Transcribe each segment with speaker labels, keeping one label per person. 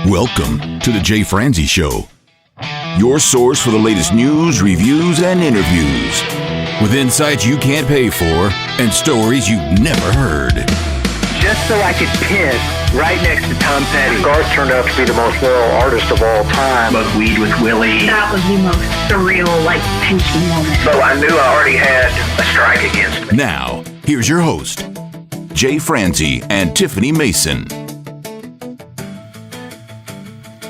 Speaker 1: Welcome to the Jay Franzi Show, your source for the latest news, reviews, and interviews, with insights you can't pay for and stories you've never heard.
Speaker 2: Just so I could piss right next to Tom Petty.
Speaker 3: Garth turned out to be the most loyal artist of all time.
Speaker 2: Smoked weed with Willie.
Speaker 4: That was the most surreal, pinky moment.
Speaker 2: So I knew I already had a strike against me.
Speaker 1: Now, here's your host, Jay Franzi and Tiffany Mason.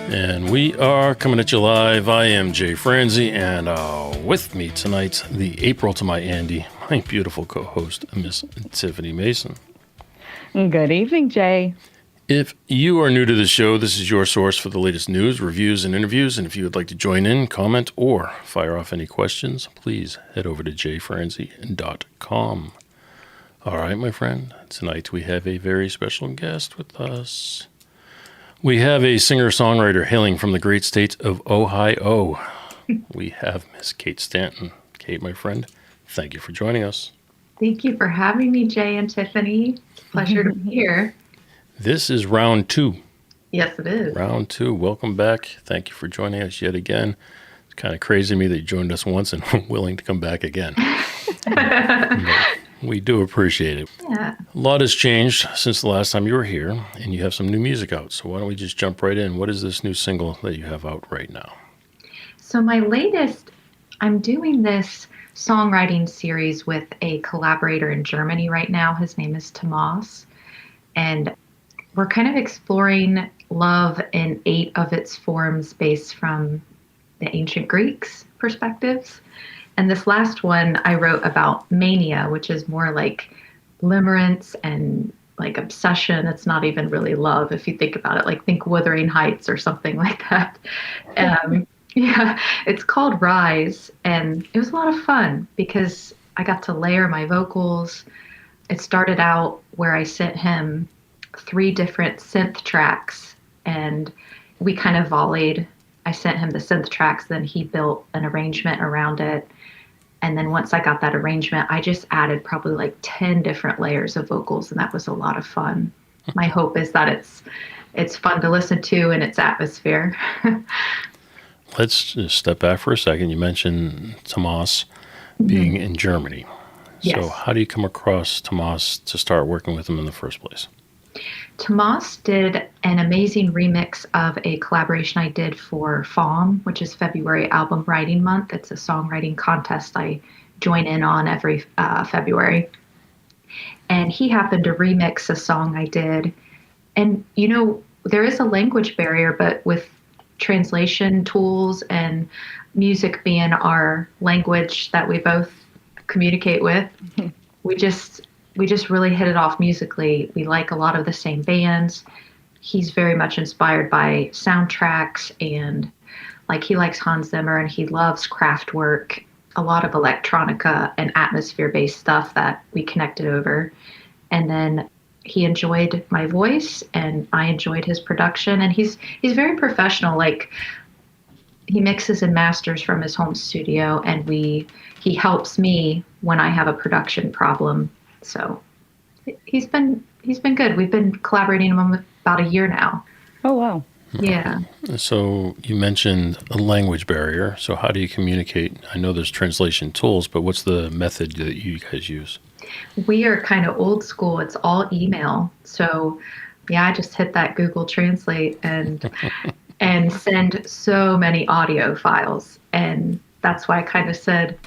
Speaker 5: And we are coming at you live. I am Jay Franzi, and with me tonight, the April to my Andy, my beautiful co-host, Miss Tiffany Mason.
Speaker 6: Good evening, Jay.
Speaker 5: If you are new to the show, this is your source for the latest news, reviews, and interviews. And if you would like to join in, comment, or fire off any questions, please head over to jfranzi.com. All right, my friend, tonight we have a very special guest with us. We have a singer-songwriter hailing from the great state of Ohio. We have Miss Kate Stanton. Kate, my friend, thank you for joining us.
Speaker 7: Thank you for having me, Jay and Tiffany. It's a pleasure to be here.
Speaker 5: This is round 2.
Speaker 7: Yes, it is.
Speaker 5: Round 2. Welcome back. Thank you for joining us yet again. It's kind of crazy to me that you joined us once and were willing to come back again. We do appreciate it.
Speaker 7: Yeah.
Speaker 5: A lot has changed since the last time you were here, and you have some new music out. So why don't we just jump right in? What is this new single that you have out right now?
Speaker 7: So my latest, I'm doing this songwriting series with a collaborator in Germany right now. His name is Tomas. And we're kind of exploring love in 8 of its forms based from the ancient Greeks' perspectives. And this last one I wrote about mania, which is more like limerence and like obsession. It's not even really love if you think about it, like think Wuthering Heights or something like that. Yeah, it's called Rise, and it was a lot of fun because I got to layer my vocals. It started out where I sent him 3 different synth tracks, and we kind of volleyed. I sent him the synth tracks, then he built an arrangement around it. And then once I got that arrangement, I just added probably like 10 different layers of vocals, and that was a lot of fun. My hope is that it's fun to listen to and its atmosphere.
Speaker 5: Let's just step back for a second. You mentioned Tomas being in Germany.
Speaker 7: Yes.
Speaker 5: So how do you come across Tomas to start working with him in the first place?
Speaker 7: Tomas did an amazing remix of a collaboration I did for FALM, which is February Album Writing Month. It's a songwriting contest I join in on every February. And he happened to remix a song I did. And, you know, there is a language barrier, but with translation tools and music being our language that we both communicate with, we just really hit it off musically. We like a lot of the same bands. He's very much inspired by soundtracks, and like he likes Hans Zimmer and he loves Kraftwerk, a lot of electronica and atmosphere-based stuff that we connected over. And then he enjoyed my voice and I enjoyed his production, and he's very professional. Like, he mixes and masters from his home studio, and he helps me when I have a production problem. So he's been good. We've been collaborating about a year now.
Speaker 6: Oh, wow.
Speaker 7: Yeah.
Speaker 5: So you mentioned a language barrier. So how do you communicate? I know there's translation tools, but what's the method that you guys use?
Speaker 7: We are kind of old school. It's all email. So yeah, I just hit that Google Translate and send so many audio files. And that's why I kind of said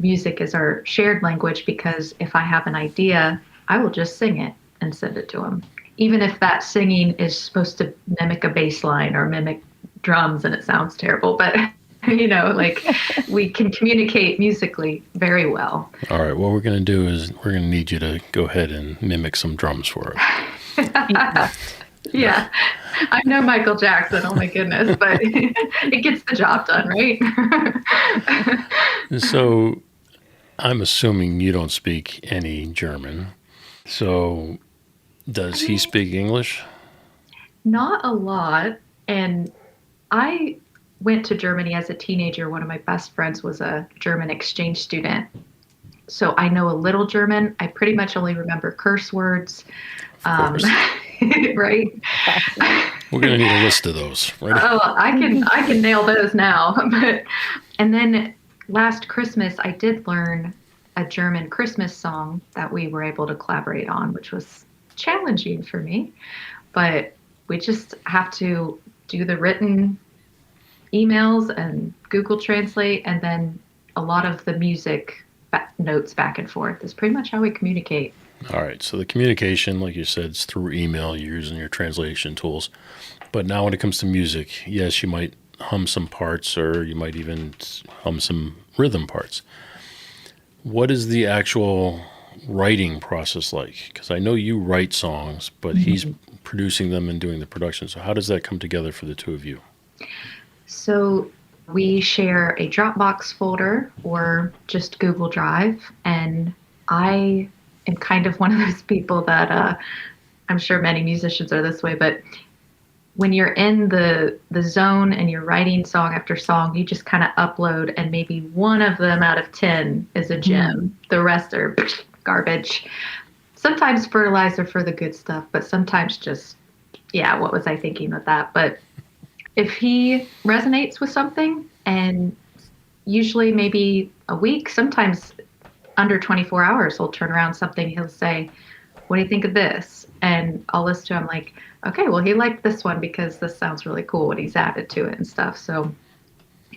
Speaker 7: music is our shared language, because if I have an idea, I will just sing it and send it to him. Even if that singing is supposed to mimic a bass line or mimic drums and it sounds terrible, but you know, like, we can communicate musically very well.
Speaker 5: All right, what we're going to do is we're going to need you to go ahead and mimic some drums for us.
Speaker 7: Yeah, I know Michael Jackson, oh my goodness, but it gets the job done, right?
Speaker 5: So I'm assuming you don't speak any German. So does he speak English?
Speaker 7: Not a lot. And I went to Germany as a teenager. One of my best friends was a German exchange student. So I know a little German. I pretty much only remember curse words. Right?
Speaker 5: We're going to need a list of those, right?
Speaker 7: Oh, I can nail those now. And then last Christmas, I did learn a German Christmas song that we were able to collaborate on, which was challenging for me. But we just have to do the written emails and Google Translate, and then a lot of the music notes back and forth is pretty much how we communicate.
Speaker 5: All right. So the communication, like you said, is through email. You're using your translation tools. But now when it comes to music, yes, you might hum some parts, or you might even hum some rhythm parts. What is the actual writing process like? Because I know you write songs, but he's producing them and doing the production. So how does that come together for the two of you?
Speaker 7: So we share a Dropbox folder or just Google Drive, and I am kind of one of those people that I'm sure many musicians are this way, but when you're in the zone and you're writing song after song, you just kind of upload, and maybe one of them out of 10 is a gem. The rest are garbage. Sometimes fertilizer for the good stuff, but sometimes just, yeah, what was I thinking with that? But if he resonates with something, and usually maybe a week, sometimes under 24 hours, he'll turn around something, he'll say, what do you think of this? And I'll listen to him like, okay, well, he liked this one because this sounds really cool what he's added to it and stuff. So,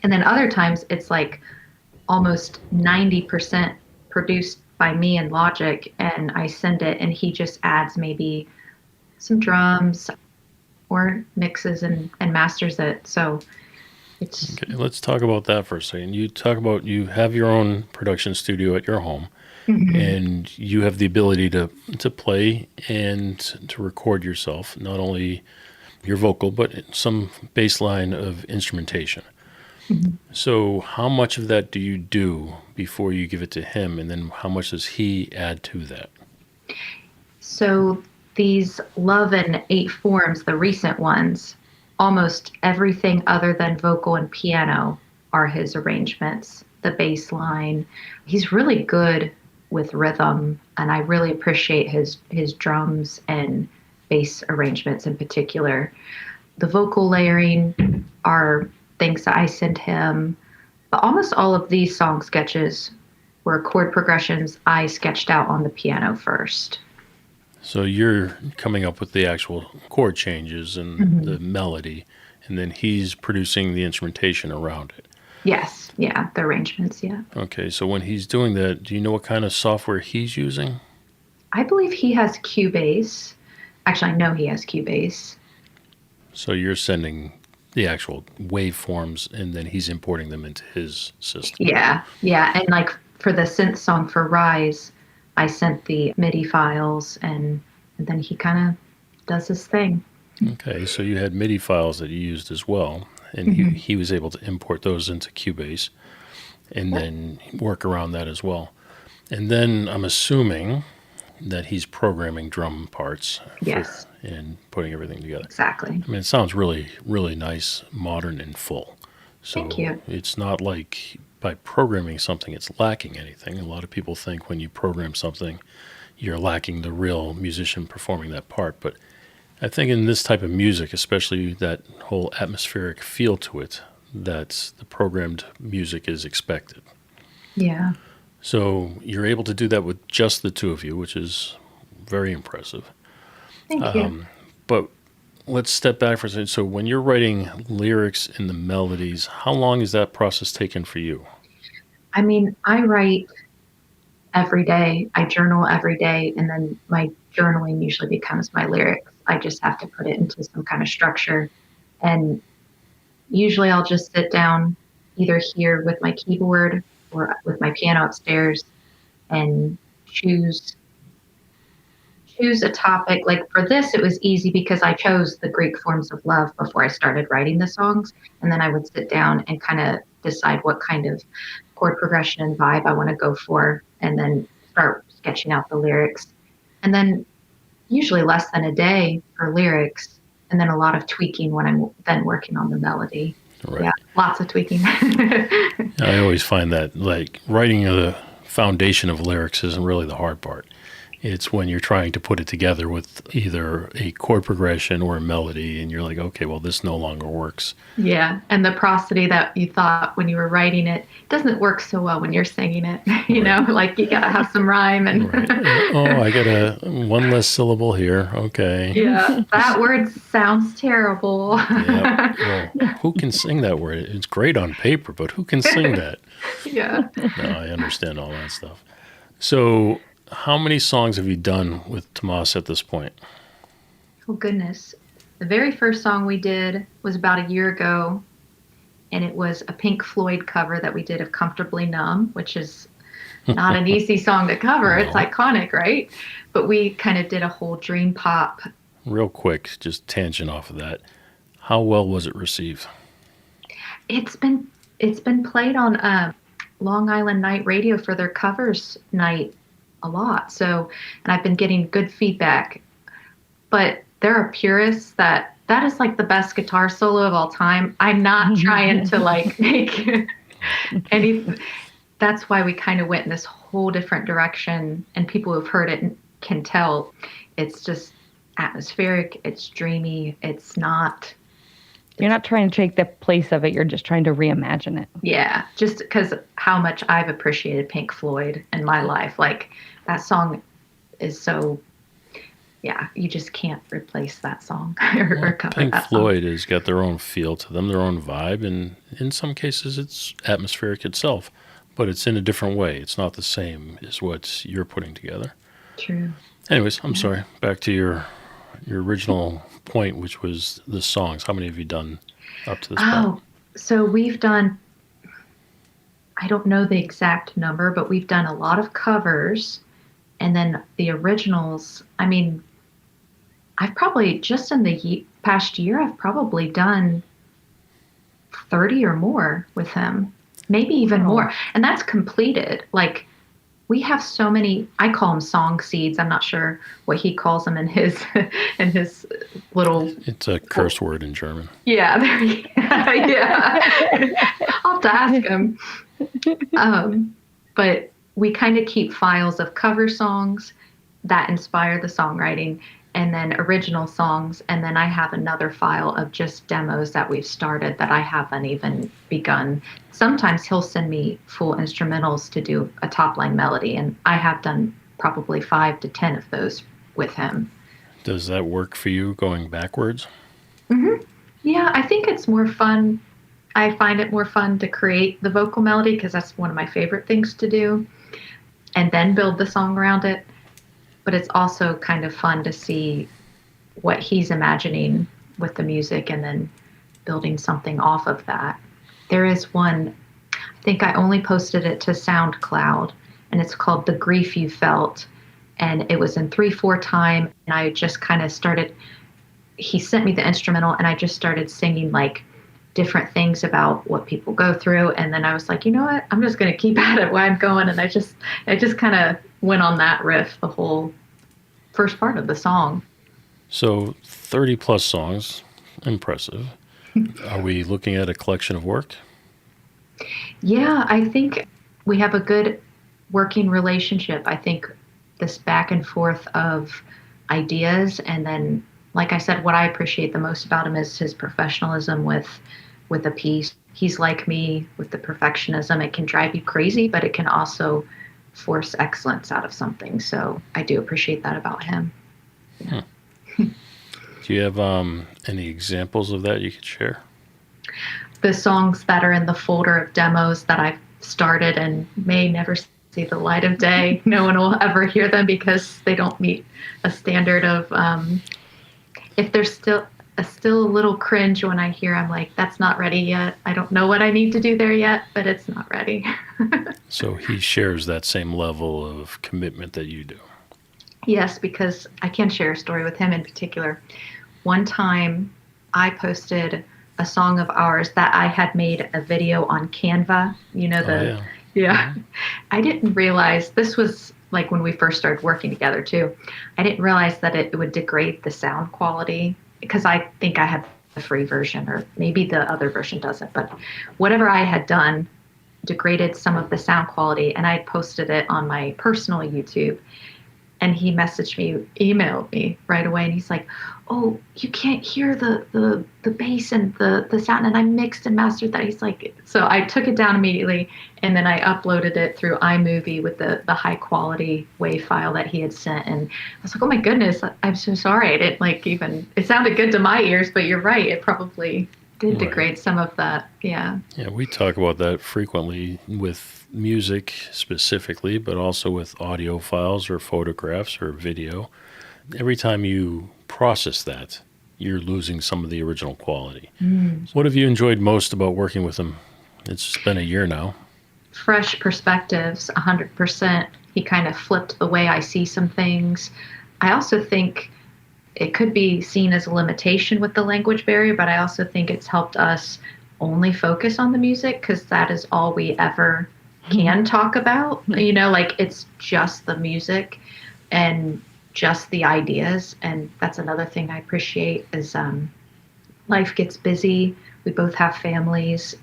Speaker 7: and then other times it's like almost 90% produced by me in Logic, and I send it and he just adds maybe some drums or mixes and masters it. So it's...
Speaker 5: Okay, let's talk about that for a second. You talk about you have your own production studio at your home. And you have the ability to play and to record yourself, not only your vocal, but some baseline of instrumentation. So how much of that do you do before you give it to him? And then how much does he add to that?
Speaker 7: So these Love and 8 Forms, the recent ones, almost everything other than vocal and piano are his arrangements, the bass line. He's really good with rhythm, and I really appreciate his drums and bass arrangements in particular. The vocal layering are things that I send him, but almost all of these song sketches were chord progressions I sketched out on the piano first.
Speaker 5: So you're coming up with the actual chord changes and the melody, and then he's producing the instrumentation around it.
Speaker 7: Yes, yeah, the arrangements, yeah.
Speaker 5: Okay, so when he's doing that, do you know what kind of software he's using?
Speaker 7: I believe he has Cubase. Actually, I know he has Cubase.
Speaker 5: So you're sending the actual waveforms, and then he's importing them into his system.
Speaker 7: Yeah. And like for the synth song for Rise, I sent the MIDI files, and then he kind of does his thing.
Speaker 5: Okay, so you had MIDI files that you used as well, and he was able to import those into Cubase and then work around that as well. And then I'm assuming that he's programming drum parts and putting everything together.
Speaker 7: Exactly.
Speaker 5: I mean, it sounds really, really nice, modern, and full. So
Speaker 7: Thank you.
Speaker 5: It's not like by programming something, it's lacking anything. A lot of people think when you program something, you're lacking the real musician performing that part. But I think in this type of music, especially that whole atmospheric feel to it, that the programmed music is expected.
Speaker 7: Yeah.
Speaker 5: So you're able to do that with just the two of you, which is very impressive.
Speaker 7: Thank you.
Speaker 5: But let's step back for a second. So when you're writing lyrics and the melodies, how long is that process taken for you?
Speaker 7: I mean, I write every day. I journal every day, and then my journaling usually becomes my lyrics. I just have to put it into some kind of structure. And usually I'll just sit down either here with my keyboard or with my piano upstairs and choose a topic. Like for this, it was easy because I chose the Greek forms of love before I started writing the songs. And then I would sit down and kind of decide what kind of chord progression and vibe I want to go for, and then start sketching out the lyrics. And then usually less than a day for lyrics, and then a lot of tweaking when I'm then working on the melody.
Speaker 5: Right.
Speaker 7: Yeah, lots of tweaking.
Speaker 5: I always find that like writing the foundation of lyrics isn't really the hard part. It's when you're trying to put it together with either a chord progression or a melody, and you're like, okay, well, this no longer works.
Speaker 7: Yeah, and the prosody that you thought when you were writing it doesn't work so well when you're singing it. You know, like you gotta have some rhyme and
Speaker 5: Right. Oh, I got one less syllable here. Okay.
Speaker 7: yeah, that word sounds terrible.
Speaker 5: Yeah. Well, who can sing that word? It's great on paper, but who can sing that?
Speaker 7: Yeah.
Speaker 5: No, I understand all that stuff. So, how many songs have you done with Tomas at this point?
Speaker 7: Oh goodness. The very first song we did was about a year ago, and it was a Pink Floyd cover that we did of Comfortably Numb, which is not an easy song to cover.
Speaker 5: No.
Speaker 7: It's iconic, right? But we kind of did a whole dream pop.
Speaker 5: Real quick, just tangent off of that. How well was it received?
Speaker 7: It's been played on Long Island Night Radio for their covers night a lot. So, and I've been getting good feedback. But there are purists that is like the best guitar solo of all time. I'm not trying to like make any. That's why we kind of went in this whole different direction, and people who've heard it can tell it's just atmospheric, it's dreamy, it's not.
Speaker 6: You're not trying to take the place of it. You're just trying to reimagine it.
Speaker 7: Yeah, just because how much I've appreciated Pink Floyd in my life. Like, that song is so, yeah, you just can't replace that song or cover
Speaker 5: Pink
Speaker 7: that
Speaker 5: Floyd
Speaker 7: song.
Speaker 5: has got their own feel to them, their own vibe, and in some cases it's atmospheric itself, but it's in a different way. It's not the same as what you're putting together.
Speaker 7: True.
Speaker 5: Anyways, I'm sorry. Back to your original point, which was the songs. How many have you done up to this point?
Speaker 7: Oh, so we've done, I don't know the exact number, but we've done a lot of covers. And then the originals, I mean, I've probably, just in the past year, I've probably done 30 or more with him, maybe even more. And that's completed. Like, we have so many, I call them song seeds. I'm not sure what he calls them in his little.
Speaker 5: It's a curse word in German.
Speaker 7: Yeah, yeah. I'll have to ask him. But we kind of keep files of cover songs that inspire the songwriting, and then original songs. And then I have another file of just demos that we've started that I haven't even begun. Sometimes he'll send me full instrumentals to do a top line melody, and I have done probably 5 to 10 of those with him.
Speaker 5: Does that work for you going backwards?
Speaker 7: Mm-hmm. Yeah, I think it's more fun. I find it more fun to create the vocal melody because that's one of my favorite things to do, and then build the song around it. But it's also kind of fun to see what he's imagining with the music and then building something off of that. There is one, I think I only posted it to SoundCloud, and it's called The Grief You Felt. And it was in 3/4 time, and I just kind of started, he sent me the instrumental, and I just started singing like different things about what people go through. And then I was like, you know what, I'm just going to keep at it where I'm going. And I just kind of went on that riff the whole first part of the song.
Speaker 5: So 30 plus songs, impressive. Are we looking at a collection of work?
Speaker 7: Yeah, I think we have a good working relationship. I think this back and forth of ideas, and then, like I said, what I appreciate the most about him is his professionalism with a piece. He's like me with the perfectionism. It can drive you crazy, but it can also force excellence out of something. So I do appreciate that about him. Yeah.
Speaker 5: Do you have any examples of that you could share?
Speaker 7: The songs that are in the folder of demos that I've started and may never see the light of day. No one will ever hear them because they don't meet a standard of, if there's still a little cringe when I hear, I'm like, that's not ready yet. I don't know what I need to do there yet, but it's not ready.
Speaker 5: So he shares that same level of commitment that you do.
Speaker 7: Yes, because I can share a story with him in particular. One time I posted a song of ours that I had made a video on Canva. You know, yeah. I didn't realize, this was like when we first started working together too. I didn't realize that it would degrade the sound quality, because I think I had the free version, or maybe the other version doesn't, but whatever I had done degraded some of the sound quality, and I posted it on my personal YouTube. And he emailed me right away, and he's like, "Oh, you can't hear the bass and the sound, and I mixed and mastered that." He's like, so I took it down immediately, and then I uploaded it through iMovie with the high quality WAV file that he had sent, and I was like, "Oh my goodness, I'm so sorry. I didn't it sounded good to my ears, but you're right, it probably did degrade some of that." Yeah.
Speaker 5: Yeah, we talk about that frequently with music specifically, but also with audio files or photographs or video. Every time you process that, you're losing some of the original quality. So what have you enjoyed most about working with him? It's been a year now.
Speaker 7: Fresh perspectives, 100%. He kind of flipped the way I see some things. I also think it could be seen as a limitation with the language barrier, but I also think it's helped us only focus on the music, because that is all we ever can talk about. Like, it's just the music and just the ideas. And that's another thing I appreciate is life gets busy. We both have families.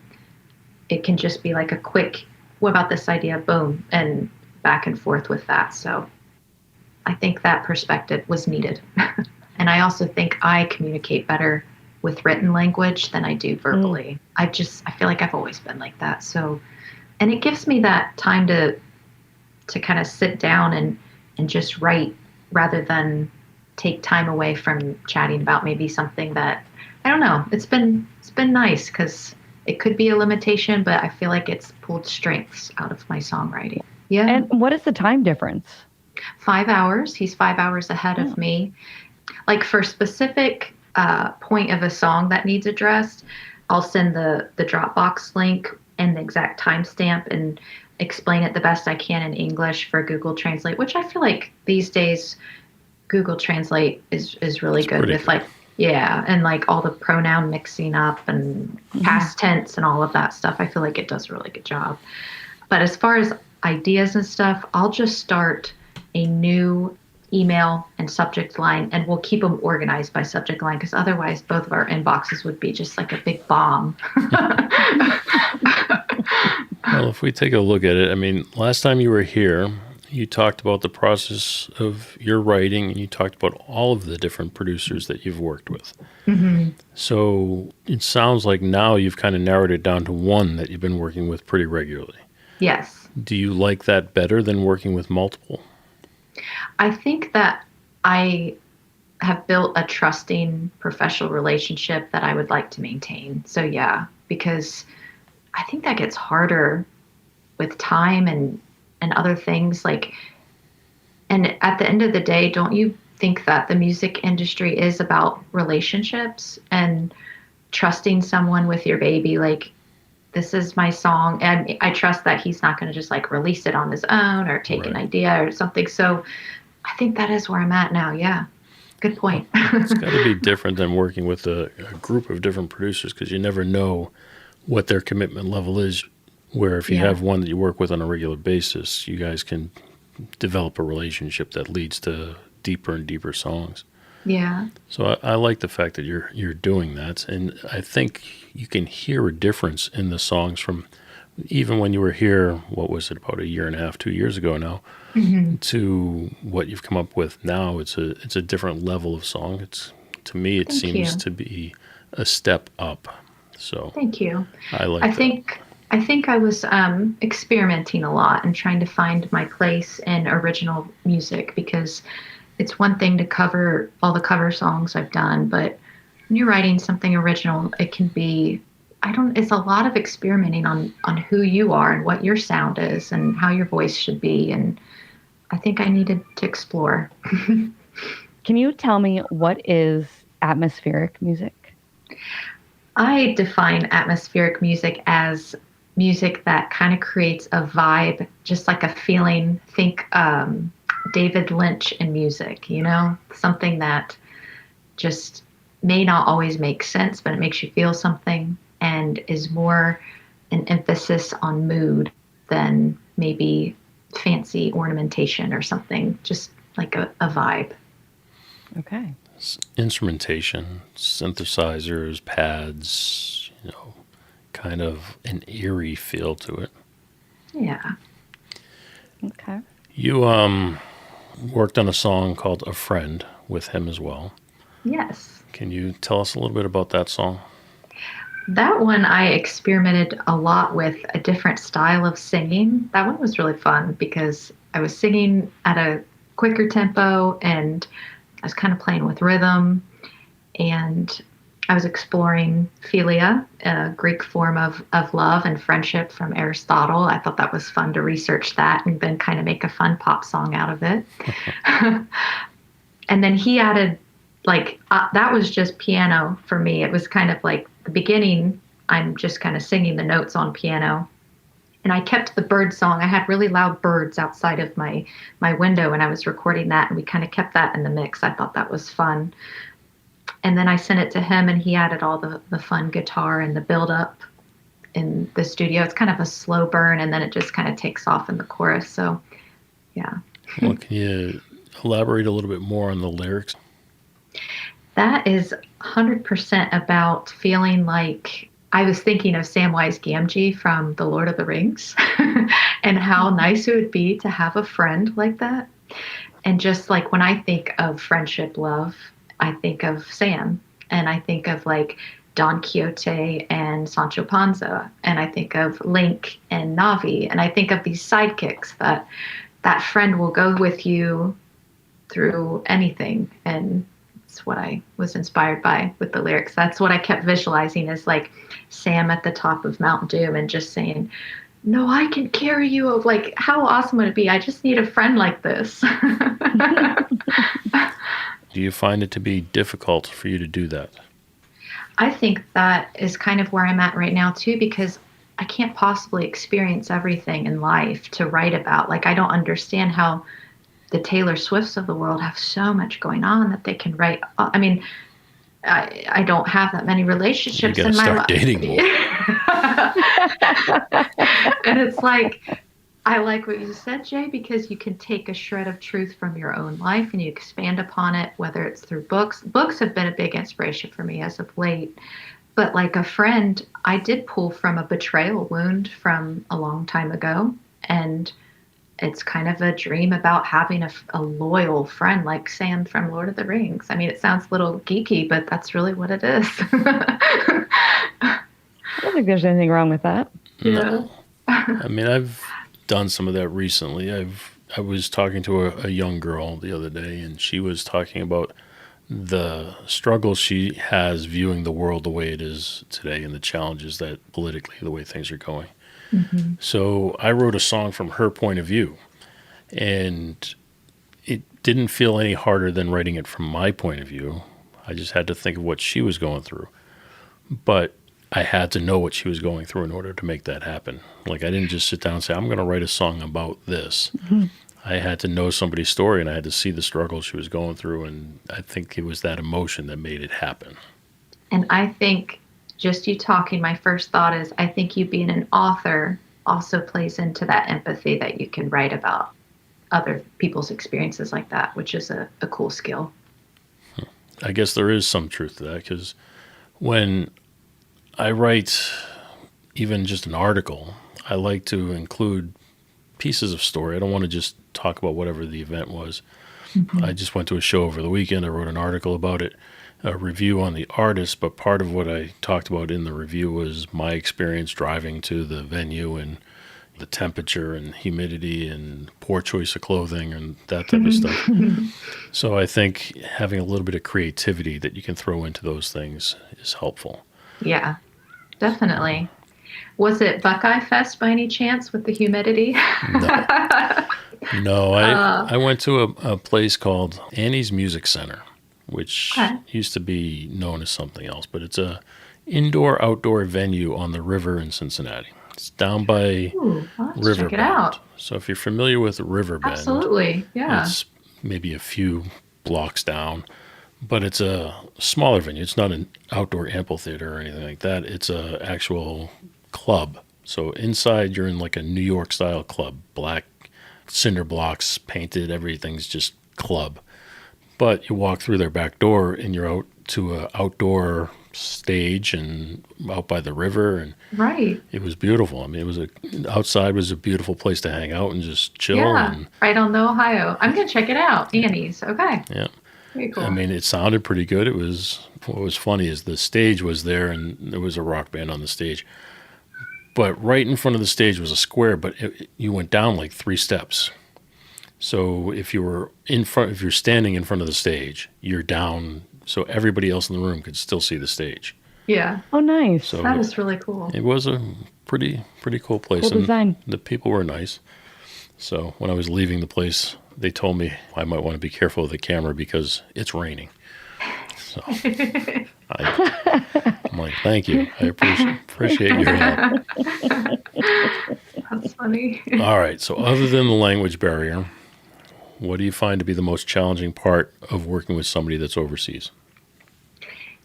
Speaker 7: It can just be like a quick, what about this idea? Boom. And back and forth with that. So I think that perspective was needed. And I also think I communicate better with written language than I do verbally. I feel like I've always been like that. So, and it gives me that time to kind of sit down and just write, rather than take time away from chatting about maybe something that, I don't know. It's been nice, because it could be a limitation, but I feel like it's pulled strengths out of my songwriting. Yeah.
Speaker 6: And what is the time difference?
Speaker 7: 5 hours. He's 5 hours ahead of me. Like, for specific point of a song that needs addressed, I'll send the Dropbox link and the exact timestamp and explain it the best I can in English for Google Translate, which I feel like these days Google Translate is really good with good. And like all the pronoun mixing up and past tense and all of that stuff. I feel like it does a really good job. But as far as ideas and stuff, I'll just start a new email and subject line, and we'll keep them organized by subject line, because otherwise both of our inboxes would be just like a big bomb.
Speaker 5: Well, if we take a look at it, I mean, last time you were here, you talked about the process of your writing, and you talked about all of the different producers that you've worked with. Mm-hmm. So it sounds like now you've kind of narrowed it down to one that you've been working with pretty regularly.
Speaker 7: Yes.
Speaker 5: Do you like that better than working with multiple?
Speaker 7: I think that I have built a trusting professional relationship that I would like to maintain. So yeah, because I think that gets harder with time and other things. Like, and at the end of the day, don't you think that the music industry is about relationships and trusting someone with your baby? Like, this is my song, and I trust that he's not going to just like release it on his own or take an idea or something. So I think that is where I'm at now. Yeah. Good point.
Speaker 5: It's got to be different than working with a group of different producers, because you never know what their commitment level is, where if you have one that you work with on a regular basis, you guys can develop a relationship that leads to deeper and deeper songs.
Speaker 7: Yeah.
Speaker 5: So I like the fact that you're doing that, and I think you can hear a difference in the songs from even when you were here, what was it, about a year and a half, 2 years ago now, to what you've come up with now. It's a different level of song. To me, it seems to be a step up. So
Speaker 7: thank you.
Speaker 5: I
Speaker 7: think I was experimenting a lot and trying to find my place in original music, because it's one thing to cover all the cover songs I've done, but when you're writing something original, it can be, it's a lot of experimenting on who you are and what your sound is and how your voice should be. And I think I needed to explore.
Speaker 6: Can you tell me, what is atmospheric music?
Speaker 7: I define atmospheric music as music that kind of creates a vibe, just like a feeling. Think David Lynch in music, something that just may not always make sense, but it makes you feel something and is more an emphasis on mood than maybe fancy ornamentation or something, just like a vibe.
Speaker 6: Okay.
Speaker 5: Instrumentation, synthesizers, pads, kind of an eerie feel to it.
Speaker 7: Yeah.
Speaker 6: Okay.
Speaker 5: You worked on a song called A Friend with him as well.
Speaker 7: Yes.
Speaker 5: Can you tell us a little bit about that song?
Speaker 7: That one I experimented a lot with a different style of singing. That one was really fun because I was singing at a quicker tempo and I was kind of playing with rhythm, and I was exploring philia, a Greek form of love and friendship from Aristotle. I thought that was fun to research that and then kind of make a fun pop song out of it. And then he added, that was just piano for me. It was kind of like the beginning, I'm just kind of singing the notes on piano. And I kept the bird song. I had really loud birds outside of my window, and I was recording that, and we kind of kept that in the mix. I thought that was fun. And then I sent it to him, and he added all the fun guitar and the build-up in the studio. It's kind of a slow burn, and then it just kind of takes off in the chorus. So, yeah.
Speaker 5: Well, can you elaborate a little bit more on the lyrics?
Speaker 7: That is 100% about feeling like I was thinking of Samwise Gamgee from The Lord of the Rings and how nice it would be to have a friend like that. And just like when I think of friendship, love, I think of Sam, and I think of like Don Quixote and Sancho Panza, and I think of Link and Navi, and I think of these sidekicks that friend will go with you through anything. And it's what I was inspired by with the lyrics. That's what I kept visualizing, is like Sam at the top of Mount Doom and just saying, no, I can carry you. Of like, how awesome would it be? I just need a friend like this.
Speaker 5: Do you find it to be difficult for you to do that?
Speaker 7: I think that is kind of where I'm at right now too, because I can't possibly experience everything in life to write about. Like, I don't understand how the Taylor Swifts of the world have so much going on that they can write. I mean, I don't have that many relationships in my life.
Speaker 5: Dating more.
Speaker 7: And it's like, I like what you said, Jay, because you can take a shred of truth from your own life and you expand upon it, whether it's through books. Books have been a big inspiration for me as of late. But like a friend, I did pull from a betrayal wound from a long time ago. And it's kind of a dream about having a loyal friend like Sam from Lord of the Rings. I mean, it sounds a little geeky, but that's really what it is.
Speaker 6: I don't think there's anything wrong with that.
Speaker 5: No. I mean, I've done some of that recently. I was talking to a young girl the other day, and she was talking about the struggles she has viewing the world the way it is today and the challenges that politically, the way things are going. Mm-hmm. So I wrote a song from her point of view, and it didn't feel any harder than writing it from my point of view. I just had to think of what she was going through. But I had to know what she was going through in order to make that happen. Like, I didn't just sit down and say, I'm going to write a song about this. Mm-hmm. I had to know somebody's story, and I had to see the struggle she was going through, and I think it was that emotion that made it happen.
Speaker 7: And I think just you talking, my first thought is, I think you being an author also plays into that empathy that you can write about other people's experiences like that, which is a cool skill.
Speaker 5: I guess there is some truth to that, because when I write even just an article, I like to include pieces of story. I don't want to just talk about whatever the event was. Mm-hmm. I just went to a show over the weekend. I wrote an article about it, a review on the artist, but part of what I talked about in the review was my experience driving to the venue and the temperature and humidity and poor choice of clothing and that type of stuff. So I think having a little bit of creativity that you can throw into those things is helpful.
Speaker 7: Yeah, definitely. Was it Buckeye Fest by any chance with the humidity?
Speaker 5: No, I went to a place called Annie's Music Center, which used to be known as something else, but it's a indoor-outdoor venue on the river in Cincinnati. It's down by Riverbend.
Speaker 7: Check it out.
Speaker 5: So if you're familiar with Riverbend,
Speaker 7: absolutely, yeah.
Speaker 5: It's maybe a few blocks down, but it's a smaller venue. It's not an outdoor amphitheater or anything like that. It's a actual club. So inside you're in like a New York style club, black cinder blocks painted, everything's just club. But you walk through their back door and you're out to an outdoor stage and out by the river, and
Speaker 7: Right.
Speaker 5: it was beautiful. I mean, outside was a beautiful place to hang out and just chill.
Speaker 7: Yeah.
Speaker 5: And,
Speaker 7: Right on the Ohio. I'm going to check it out. Annie's. Okay.
Speaker 5: yeah.
Speaker 7: Very cool.
Speaker 5: I mean, it sounded pretty good. What was funny is the stage was there and there was a rock band on the stage. But right in front of the stage was a square, but you went down like 3 steps. So if you're standing in front of the stage, you're down, so everybody else in the room could still see the stage.
Speaker 7: Yeah.
Speaker 6: Oh, nice.
Speaker 5: So
Speaker 7: That is really cool.
Speaker 5: it was a pretty cool place.
Speaker 6: Cool
Speaker 5: and
Speaker 6: design.
Speaker 5: the people were nice. So when I was leaving the place, they told me I might want to be careful with the camera because it's raining. So I'm like, thank you. I appreciate your help.
Speaker 7: That's funny.
Speaker 5: All right. So other than the language barrier, what do you find to be the most challenging part of working with somebody that's overseas?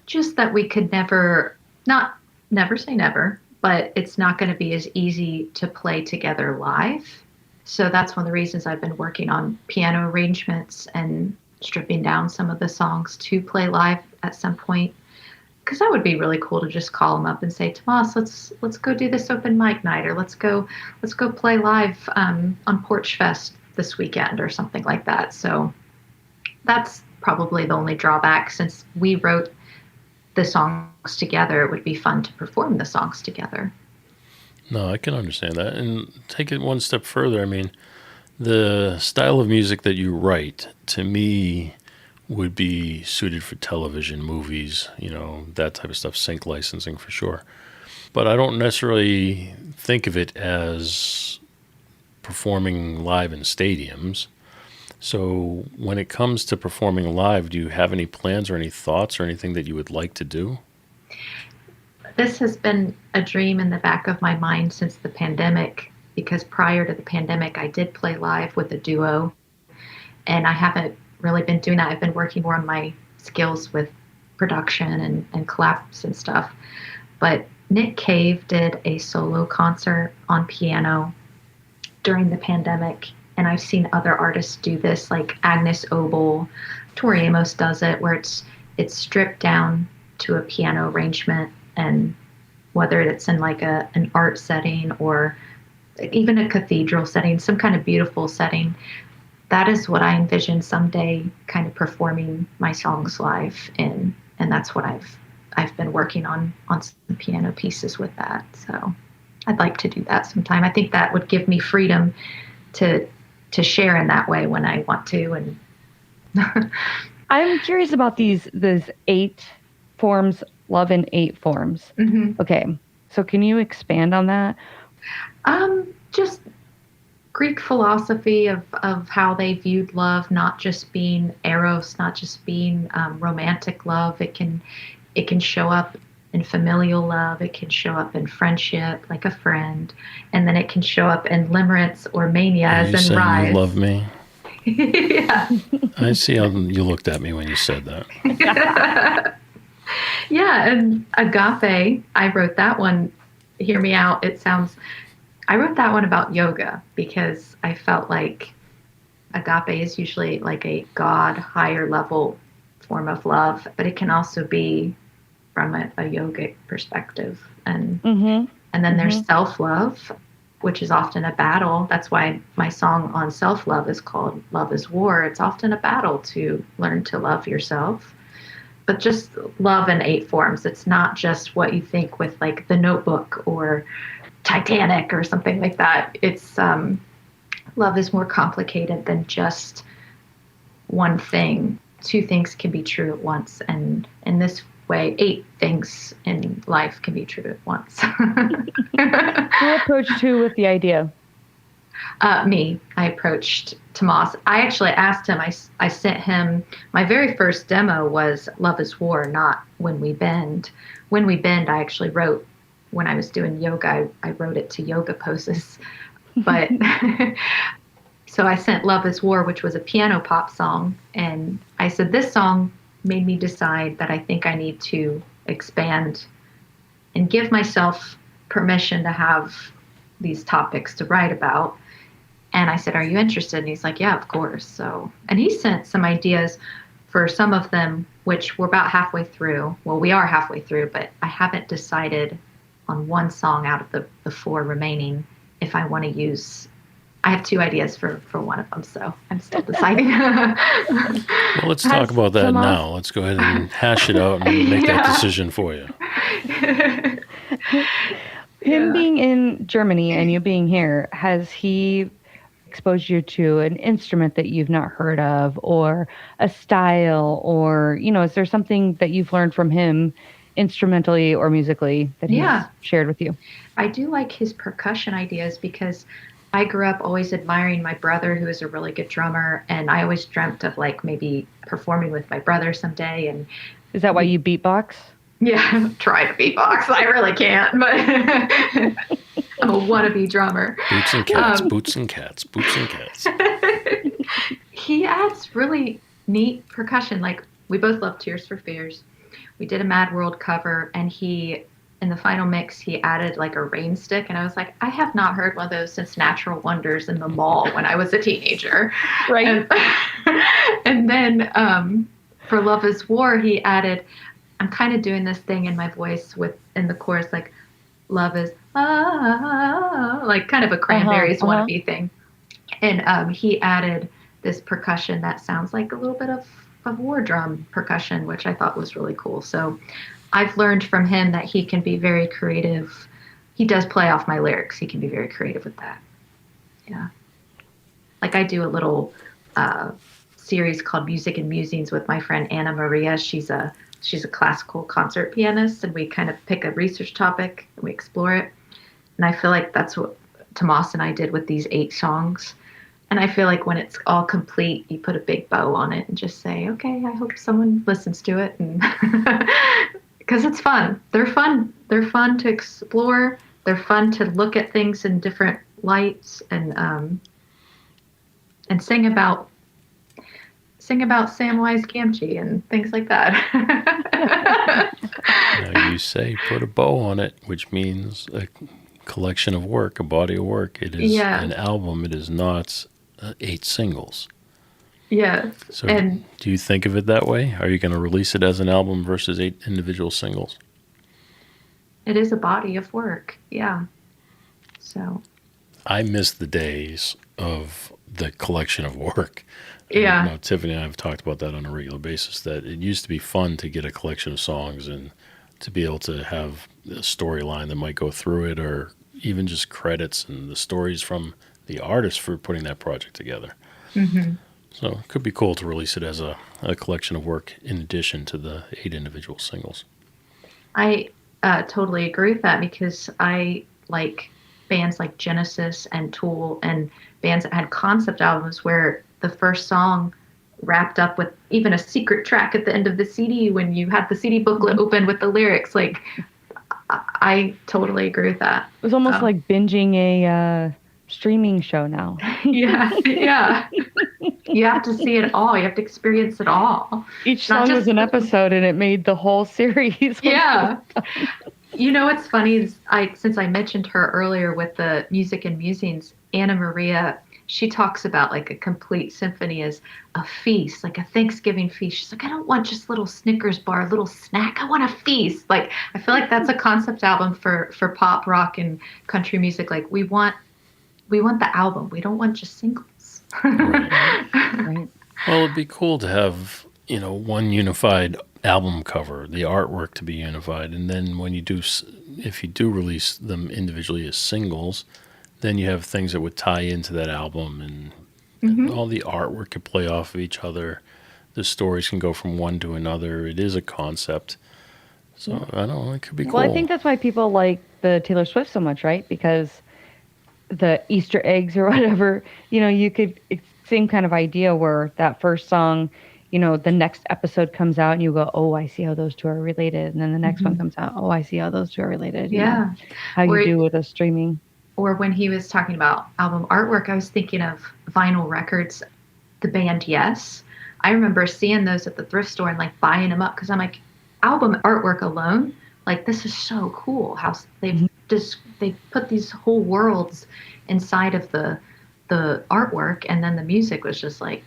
Speaker 7: Just that we could never say never, but it's not going to be as easy to play together live. So that's one of the reasons I've been working on piano arrangements and stripping down some of the songs to play live at some point. Because that would be really cool to just call them up and say, Tomas, let's go do this open mic night, or let's go play live on Porch Fest this weekend or something like that. So that's probably the only drawback. Since we wrote the songs together, it would be fun to perform the songs together.
Speaker 5: No, I can understand that. And take it one step further. I mean, the style of music that you write, to me, would be suited for television, movies, that type of stuff, sync licensing for sure. But I don't necessarily think of it as performing live in stadiums. So when it comes to performing live, do you have any plans or any thoughts or anything that you would like to do?
Speaker 7: This has been a dream in the back of my mind since the pandemic, because prior to the pandemic, I did play live with a duo, and I haven't really been doing that. I've been working more on my skills with production and collabs and stuff. But Nick Cave did a solo concert on piano during the pandemic, and I've seen other artists do this, like Agnes Obel, Tori Amos does it, where it's stripped down to a piano arrangement, and whether it's in like an art setting or even a cathedral setting, some kind of beautiful setting, that is what I envision someday kind of performing my songs live in. And that's what I've been working on some piano pieces with that. So I'd like to do that sometime. I think that would give me freedom to share in that way when I want to. And
Speaker 6: I'm curious about these 8 forms, love in 8 forms.
Speaker 7: Mm-hmm.
Speaker 6: Okay. So can you expand on that?
Speaker 7: Just Greek philosophy of how they viewed love, not just being eros, not just being romantic love. It can show up in familial love. It can show up in friendship, like a friend, and then it can show up in limerence or mania, as in rise.
Speaker 5: You love me?
Speaker 7: Yeah.
Speaker 5: I see how you looked at me when you said that.
Speaker 7: Yeah, and agape, I wrote that one. Hear me out. I wrote that one about yoga because I felt like agape is usually like a God, higher level form of love, but it can also be from a yogic perspective. And then there's self-love, which is often a battle. That's why my song on self-love is called Love is War. It's often a battle to learn to love yourself. But just love in 8 forms. It's not just what you think with like The Notebook or Titanic or something like that. It's love is more complicated than just one thing. 2 things can be true at once, and in this way, 8 things in life can be true at once.
Speaker 6: Who approached who with the idea?
Speaker 7: Me. I approached Tomas. I actually asked him, I sent him, my very first demo was Love is War, not When We Bend. When We Bend, I actually wrote, when I was doing yoga, I wrote it to yoga poses. But so I sent Love is War, which was a piano pop song. And I said, this song made me decide that I think I need to expand and give myself permission to have these topics to write about. And I said, are you interested? And he's like, yeah, of course. So, and he sent some ideas for some of them which we're about halfway through. Well, we are halfway through, but I haven't decided on one song out of the 4 remaining if I want to use. I have 2 ideas for one of them, so I'm still deciding.
Speaker 5: Well, let's talk about that now. Let's go ahead and hash it out and make that decision for you.
Speaker 6: Him being in Germany and you being here, has he exposed you to an instrument that you've not heard of, or a style, or, is there something that you've learned from him instrumentally or musically that he's shared with you?
Speaker 7: I do like his percussion ideas because I grew up always admiring my brother, who is a really good drummer, and I always dreamt of like maybe performing with my brother someday. And
Speaker 6: is that why you beatbox?
Speaker 7: Yeah, try to beatbox. I really can't, but I'm a wannabe drummer.
Speaker 5: Boots and cats, boots and cats, boots and cats.
Speaker 7: He adds really neat percussion. Like, we both love Tears for Fears. We did a Mad World cover, and in the final mix, he added like a rain stick. And I was like, I have not heard one of those since Natural Wonders in the mall when I was a teenager.
Speaker 6: Right.
Speaker 7: And then for Love is War, he added, I'm kind of doing this thing in my voice in the chorus, like, love is, like kind of a Cranberries wannabe thing. And he added this percussion that sounds like a little bit of war drum percussion, which I thought was really cool. So I've learned from him that he can be very creative. He does play off my lyrics. He can be very creative with that. Yeah. Like, I do a little series called Music and Musings with my friend Anna Maria. She's a classical concert pianist, and we kind of pick a research topic and we explore it. And I feel like that's what Tomas and I did with these 8 songs. And I feel like when it's all complete, you put a big bow on it and just say, okay, I hope someone listens to it. And because it's fun. They're fun. They're fun to explore. They're fun to look at things in different lights and sing about Samwise Gamgee and things like that.
Speaker 5: Now you say put a bow on it, which means a collection of work, a body of work. It is an album. It is not 8 singles.
Speaker 7: Yeah.
Speaker 5: So do you think of it that way? Are you going to release it as an album versus 8 individual singles?
Speaker 7: It is a body of work. Yeah. So
Speaker 5: I miss the days of the collection of work.
Speaker 7: Yeah.
Speaker 5: Tiffany and I have talked about that on a regular basis, that it used to be fun to get a collection of songs and to be able to have a storyline that might go through it, or even just credits and the stories from the artist for putting that project together.
Speaker 7: Mm-hmm.
Speaker 5: So it could be cool to release it as a collection of work in addition to the 8 individual singles.
Speaker 7: I totally agree with that, because I like bands like Genesis and Tool and bands that had concept albums where the first song wrapped up with even a secret track at the end of the CD when you had the CD booklet open with the lyrics. Like, I totally agree with that.
Speaker 6: It was almost like binging a streaming show now.
Speaker 7: Yeah. You have to see it all. You have to experience it all.
Speaker 6: Each song was an episode, and it made the whole series.
Speaker 7: Yeah. You know what's funny is since I mentioned her earlier with the Music and Musings, Anna Maria, she talks about like a complete symphony as a feast, like a Thanksgiving feast. She's like, I don't want just little Snickers bar, little snack. I want a feast. Like, I feel like that's a concept album for pop, rock, and country music. Like, we want the album. We don't want just singles.
Speaker 6: Right.
Speaker 5: Well, it'd be cool to have, one unified album cover, the artwork to be unified. And then if you do release them individually as singles, then you have things that would tie into that album, and all the artwork could play off of each other. The stories can go from one to another. It is a concept. So, I don't know, it could be cool.
Speaker 6: Well, I think that's why people like the Taylor Swift so much, right? Because the Easter eggs or whatever, you could, same kind of idea where that first song, the next episode comes out and you go, oh, I see how those two are related. And then the next one comes out, oh, I see how those two are related.
Speaker 7: Yeah.
Speaker 6: How you do with a streaming.
Speaker 7: Or when he was talking about album artwork, I was thinking of vinyl records, the band Yes. I remember seeing those at the thrift store and like buying them up, because I'm like, album artwork alone, like, this is so cool how they've put these whole worlds inside of the artwork, and then the music was just like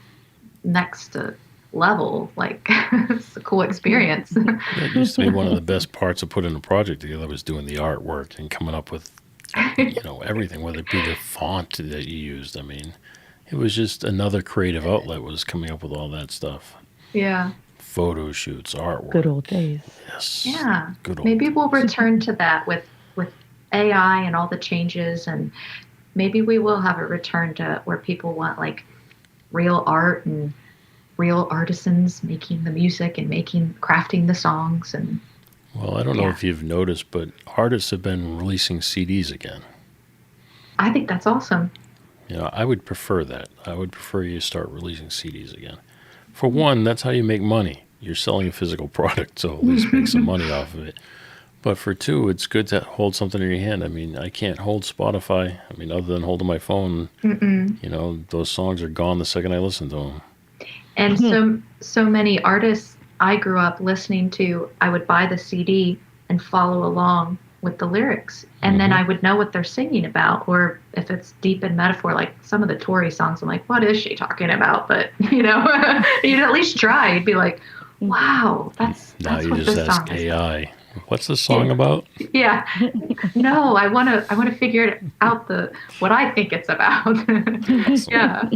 Speaker 7: next to level. Like, it's a cool experience.
Speaker 5: That used to be one of the best parts of putting a project together, was doing the artwork and coming up with, everything, whether it be the font that you used. I mean, it was just another creative outlet, was coming up with all that stuff.
Speaker 7: Yeah.
Speaker 5: Photo shoots, artwork.
Speaker 6: Good old days.
Speaker 5: Yes.
Speaker 7: Yeah.
Speaker 5: Good old
Speaker 7: Maybe
Speaker 5: days.
Speaker 7: we'll return to that with AI and all the changes, and maybe we will have a return to where people want like real art and real artisans making the music and crafting the songs. And
Speaker 5: Well, I don't know if you've noticed, but artists have been releasing CDs again.
Speaker 7: I think that's awesome.
Speaker 5: I would prefer that. I would prefer you start releasing CDs again. For one, that's how you make money. You're selling a physical product, so at least make some money off of it. But for two, it's good to hold something in your hand. I mean, I can't hold Spotify. I mean, other than holding my phone, those songs are gone the second I listen to them.
Speaker 7: And so many artists I grew up listening to, I would buy the CD and follow along with the lyrics. And then I would know what they're singing about. Or if it's deep in metaphor, like some of the Tory songs, I'm like, what is she talking about? But, you'd at least try. You'd be like, wow, that's
Speaker 5: Now you
Speaker 7: what
Speaker 5: just
Speaker 7: this
Speaker 5: ask
Speaker 7: song is.
Speaker 5: AI, what's the song about?
Speaker 7: Yeah. No, I want to figure out what I think it's about. Yeah.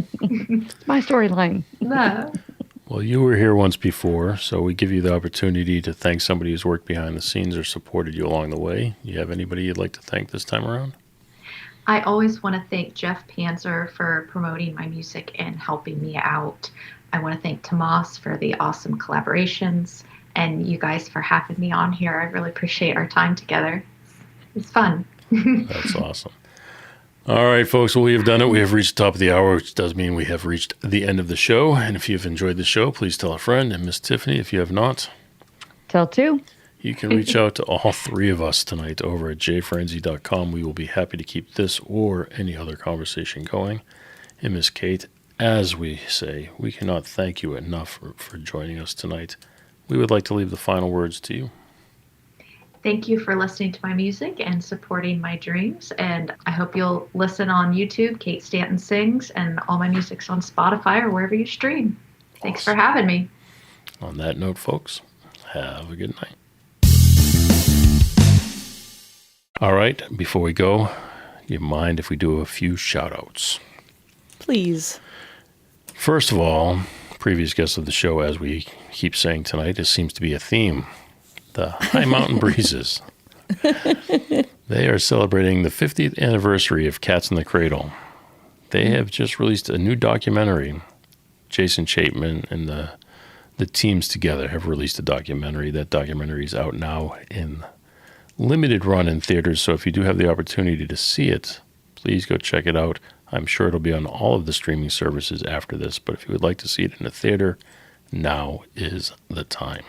Speaker 6: My storyline.
Speaker 7: Yeah.
Speaker 5: Well, you were here once before, so we give you the opportunity to thank somebody who's worked behind the scenes or supported you along the way. You have anybody you'd like to thank this time around?
Speaker 7: I always want to thank Jeff Panzer for promoting my music and helping me out. I want to thank Tomas for the awesome collaborations, and you guys for having me on here. I really appreciate our time together. It's fun.
Speaker 5: That's awesome. All right, folks, well, we have done it. We have reached the top of the hour, which does mean we have reached the end of the show. And if you've enjoyed the show, please tell a friend. And Miss Tiffany, if you have not,
Speaker 6: Tell two.
Speaker 5: you can reach out to all three of us tonight over at jfrenzy.com. We will be happy to keep this or any other conversation going. And Miss Kate, as we say, we cannot thank you enough for joining us tonight. We would like to leave the final words to you.
Speaker 7: Thank you for listening to my music and supporting my dreams. And I hope you'll listen on YouTube, Kate Stanton Sings, and all my music's on Spotify or wherever you stream. Thanks for having me.
Speaker 5: On that note, folks, have a good night. All right, before we go, you mind if we do a few shout-outs?
Speaker 8: Please.
Speaker 5: First of all, previous guest of the show, as we keep saying tonight, it seems to be a theme. The High Mountain Breezes. They are celebrating the 50th anniversary of Cats in the Cradle. They have just released a new documentary. Jason Chapman and the teams together have released a documentary. That documentary is out now in limited run in theaters, so if you do have the opportunity to see it, please go check it out. I'm sure it'll be on all of the streaming services after this, but if you would like to see it in a theater, now is the time.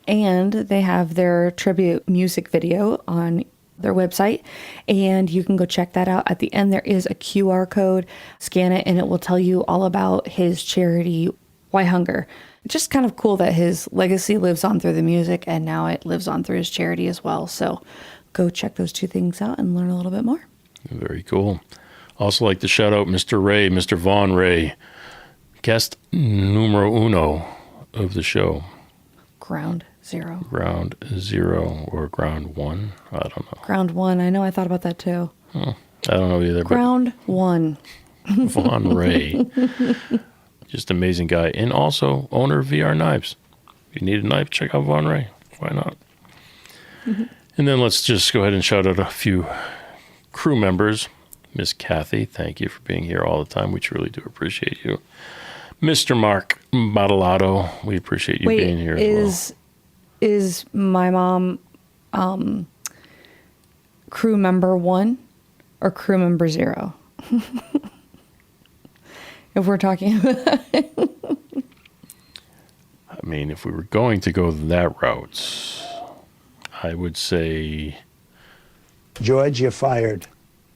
Speaker 8: And they have their tribute music video on their website, and you can go check that out. At the end, there is a QR code. Scan it, and it will tell you all about his charity, Why Hunger. Just kind of cool that his legacy lives on through the music, and now it lives on through his charity as well. So go check those two things out and learn a little bit more.
Speaker 5: Very cool. Also like to shout out Mr. Ray, Mr. Vaughn Ray, guest numero uno of the show.
Speaker 8: Ground zero
Speaker 5: or ground one. I don't know.
Speaker 8: Ground one. I know. I thought about that too.
Speaker 5: I don't know either.
Speaker 8: Ground one.
Speaker 5: Vaughn Ray. Just amazing guy. And also owner of VR Knives. If you need a knife, check out Vaughn Ray. Why not? Mm-hmm. And then let's just go ahead and shout out a few crew members. Miss Kathy, thank you for being here all the time. We truly do appreciate you. Mr. Mark Battalato, we appreciate you being here as well.
Speaker 8: Is my mom crew member 1 or crew member 0? If we're talking about
Speaker 5: I mean, if we were going to go that route, I would say...
Speaker 9: George, you're fired.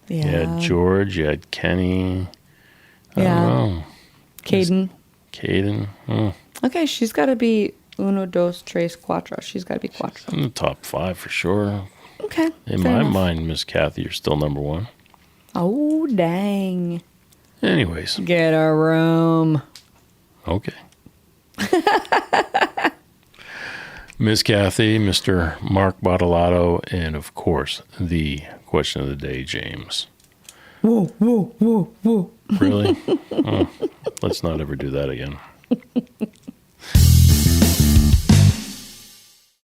Speaker 5: You had George, you had Kenny. I don't know.
Speaker 8: Caden.
Speaker 5: Okay,
Speaker 8: she's got to be uno, dos, tres, cuatro. She's got to be cuatro.
Speaker 5: In the top 5 for sure.
Speaker 8: Okay.
Speaker 5: In my mind, Miss Kathy, you're still number 1.
Speaker 8: Oh, dang.
Speaker 5: Anyways.
Speaker 8: Get a room.
Speaker 5: Okay. Miss Kathy, Mr. Mark Bottolato, and of course, the question of the day, James.
Speaker 8: Whoa, whoa, whoa, whoa.
Speaker 5: Really? Let's not ever do that again.